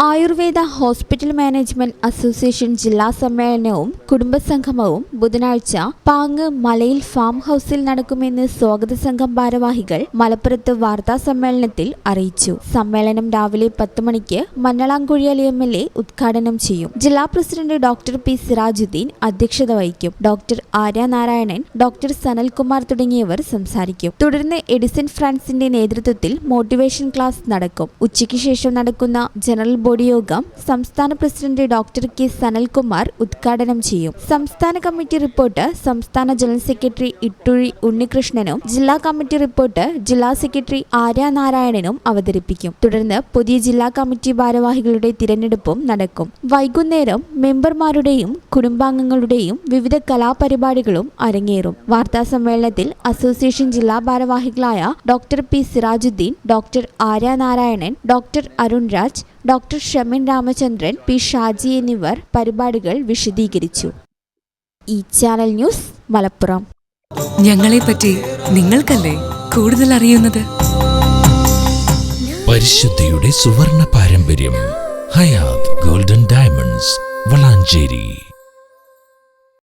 Ayurveda hospital management association ജില്ലാ സമ്മേളനവും കുടുംബസംഗമവും ബുധനാഴ്ച പാങ്ങ് മലയിൽ ഫാം ഹൌസിൽ നടക്കുമെന്ന് സ്വാഗത സംഘം ഭാരവാഹികൾ മലപ്പുറത്ത് വാർത്താ സമ്മേളനത്തിൽ അറിയിച്ചു. സമ്മേളനം രാവിലെ 10 മണിക്ക് മഞ്ഞളാംകുഴി MLA ഉദ്ഘാടനം ചെയ്യും. ജില്ലാ പ്രസിഡന്റ് ഡോക്ടർ പി സിറാജുദ്ദീൻ അധ്യക്ഷത വഹിക്കും. ഡോക്ടർ ആര്യ നാരായണൻ, ഡോക്ടർ സനൽകുമാർ തുടങ്ങിയവർ സംസാരിക്കും. തുടർന്ന് എഡിസൺ ഫ്രാൻസിന്റെ നേതൃത്വത്തിൽ മോട്ടിവേഷൻ ക്ലാസ് നടക്കും. ഉച്ചയ്ക്ക് ശേഷം നടക്കുന്ന ജനറൽ ബോഡി യോഗം സംസ്ഥാന പ്രസിഡന്റ് ഡോക്ടർ കെ സനൽകുമാർ ഉദ്ഘാടനം ചെയ്യും. സംസ്ഥാന കമ്മിറ്റി റിപ്പോർട്ട് സംസ്ഥാന ജനറൽ സെക്രട്ടറി ഇട്ടുഴി ഉണ്ണികൃഷ്ണനും ജില്ലാ കമ്മിറ്റി റിപ്പോർട്ട് ജില്ലാ സെക്രട്ടറി ആര്യ നാരായണനും അവതരിപ്പിക്കും. തുടർന്ന് പുതിയ ജില്ലാ കമ്മിറ്റി ഭാരവാഹികളുടെ തിരഞ്ഞെടുപ്പും നടക്കും. വൈകുന്നേരം മെമ്പർമാരുടെയും കുടുംബാംഗങ്ങളുടെയും വിവിധ കലാപരിപാടികളും അരങ്ങേറും. വാർത്താ സമ്മേളനത്തിൽ അസോസിയേഷൻ ജില്ലാ ഭാരവാഹികളായ doctor P Sirajuddin, doctor Arya Narayanan, doctor Arun Raj, doctor Shamin Ramachandran, P Shaji എന്നിവർ പരിപാടികൾ വിശദീകരിച്ചു. ഈ ചാനൽ ന്യൂസ് മലപ്പുറം. ഞങ്ങളെപ്പറ്റി നിങ്ങൾക്കല്ലേ കൂടുതൽ അറിയുന്നത്? പരിശുദ്ധിയുടെ സുവർണ പാരമ്പര്യം. Hayath golden diamonds, Valanchery.